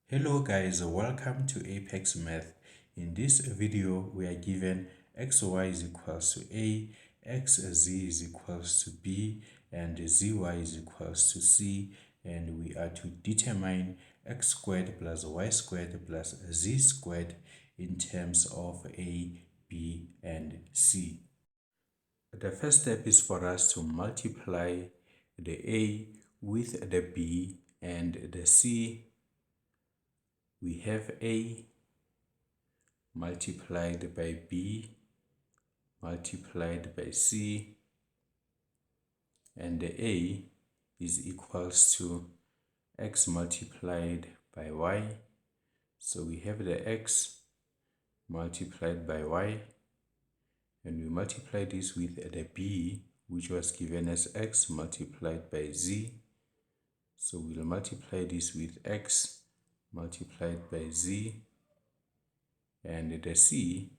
Hello guys, welcome to Apex Math. In this video, we are given xy is equals to a, xz is equals to b, and zy is equals to c, and we are to determine x squared plus y squared plus z squared in terms of a, b, and c. The first step is for us to multiply the a with the b and the c. We have a multiplied by b multiplied by c, and the a is equals to x multiplied by y. So we have the x multiplied by y, and we multiply this with the b, which was given as x multiplied by z. So we'll multiply this with x multiplied by z, and the c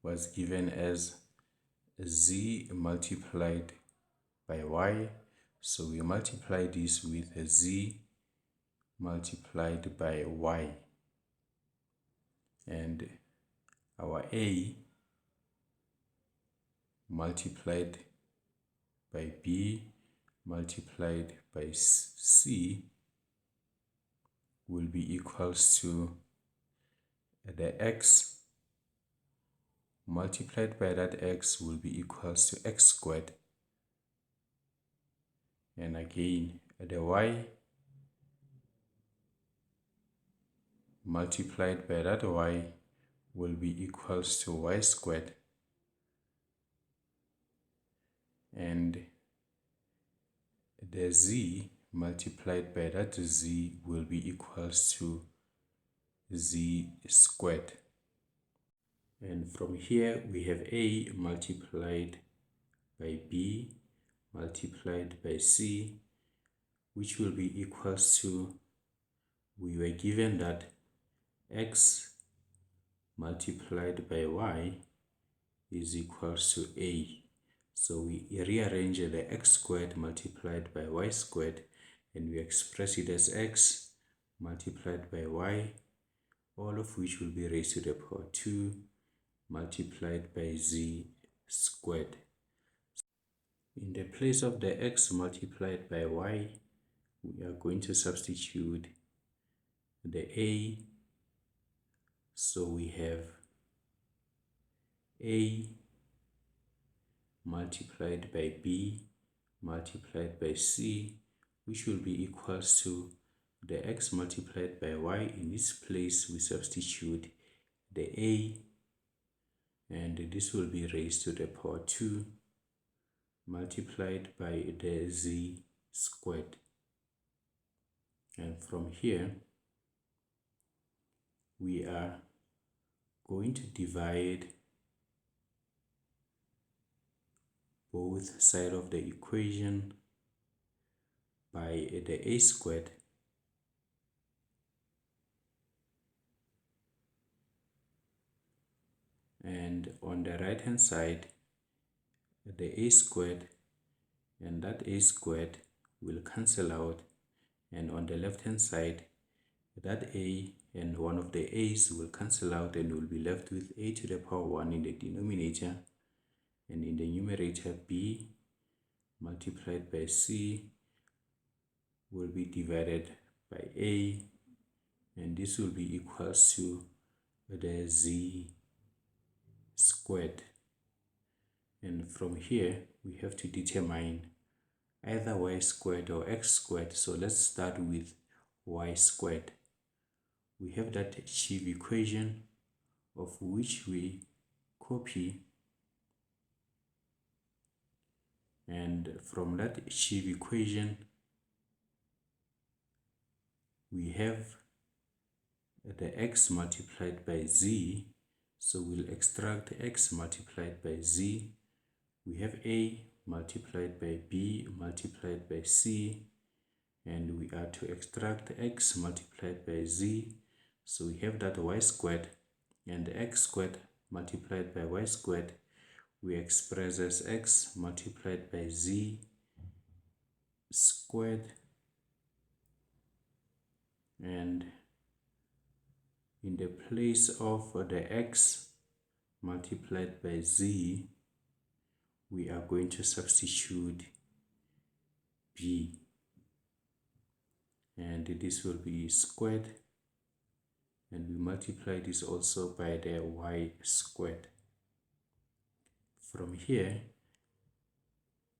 was given as z multiplied by y. So we multiply this with z multiplied by y, and our a multiplied by b multiplied by c will be equals to the x multiplied by that x will be equals to x squared, and again the y multiplied by that y will be equals to y squared, and the z multiplied by that z will be equals to z squared. And from here we have a multiplied by b multiplied by c, which will be equals to, we were given that x multiplied by y is equals to a. So we rearrange the x squared multiplied by y squared, and we express it as x multiplied by y, all of which will be raised to the power 2 multiplied by z squared. In the place of the x multiplied by y, we are going to substitute the a. So we have a multiplied by b multiplied by c, which will be equals to the x multiplied by y. In this place we substitute the a, and this will be raised to the power 2 multiplied by the z squared. And from here we are going to divide both sides of the equation by the a squared, and on the right hand side the a squared and that a squared will cancel out, and on the left hand side that a and one of the a's will cancel out, and we'll be left with a to the power 1 in the denominator, and in the numerator b multiplied by c will be divided by a, and this will be equals to the z squared. And from here we have to determine either y squared or x squared. So let's start with y squared. We have that Chief equation, of which we copy, and from that Chief equation we have the x multiplied by z. So we'll extract x multiplied by z. We have a multiplied by b multiplied by c, and we are to extract x multiplied by z. So we have that y squared, and x squared multiplied by y squared we express as x multiplied by z squared, and In the place of the x multiplied by z, we are going to substitute b, and this will be squared, and we multiply this also by the y squared. From here,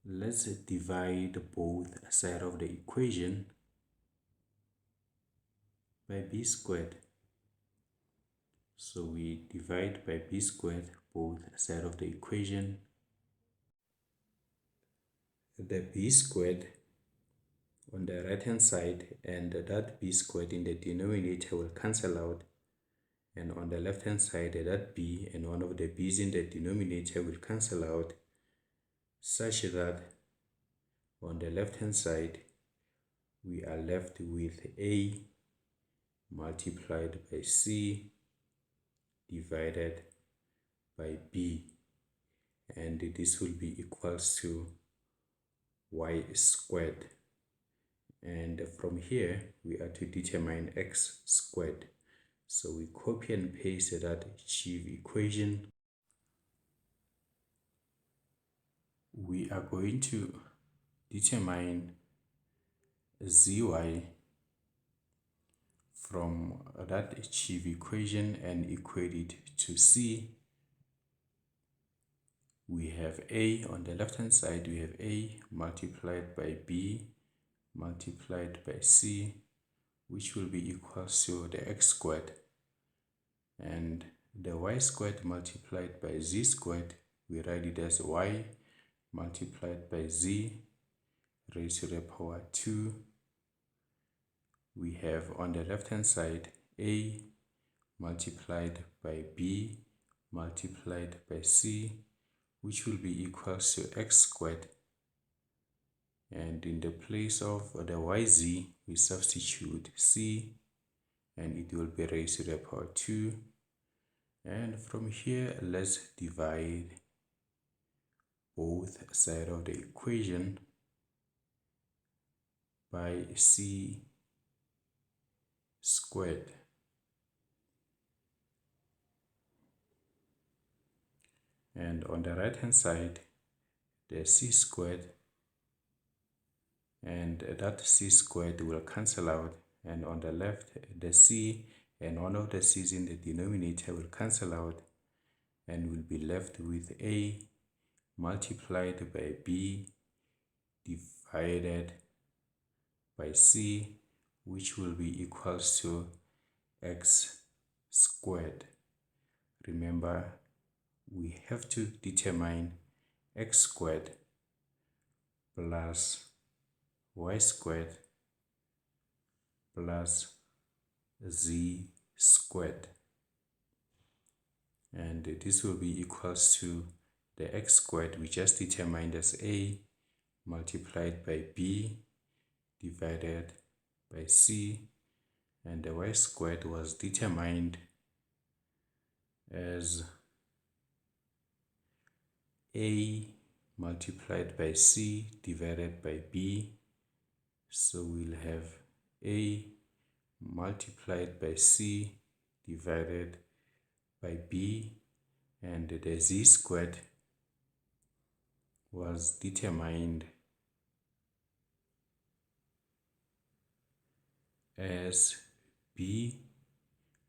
let's divide both sides of the equation by b squared. So we divide by b squared both sides of the equation. The b squared on the right hand side and that b squared in the denominator will cancel out, and on the left hand side that b and one of the b's in the denominator will cancel out, such that on the left hand side we are left with a multiplied by c divided by b, and this will be equals to y squared. And from here we are to determine x squared. So we copy and paste that chief equation. We are going to determine zy from that chief equation and equate it to c. We have a on the left hand side, we have a multiplied by b multiplied by c, which will be equals to the x squared, and the y squared multiplied by z squared, we write it as y multiplied by z raised to the power 2. We have on the left hand side a multiplied by b multiplied by c, which will be equals to x squared, and in the place of the yz we substitute c, and it will be raised to the power 2. And from here, let's divide both sides of the equation by c squared. And on the right hand side, the c squared, and that c squared will cancel out, and on the left the c and one of the c's in the denominator will cancel out, and will be left with a multiplied by b divided by c, which will be equals to x squared. Remember, we have to determine x squared plus y squared plus z squared, and this will be equals to the x squared we just determined as a multiplied by b divided by c, and the y squared was determined as a multiplied by c divided by b. So we'll have a multiplied by c divided by b, and the z squared was determined as b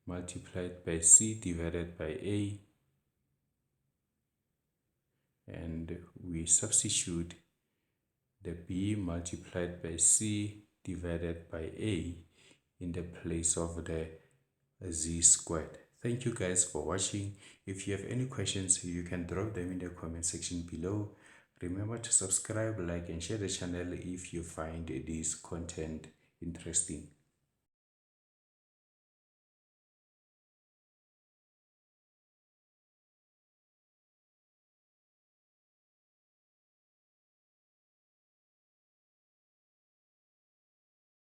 multiplied by c divided by a, and we substitute the b multiplied by c divided by a in the place of the z squared. Thank you guys for watching. If you have any questions, you can drop them in the comment section below. Remember to subscribe, like and share the channel if you find this content interesting.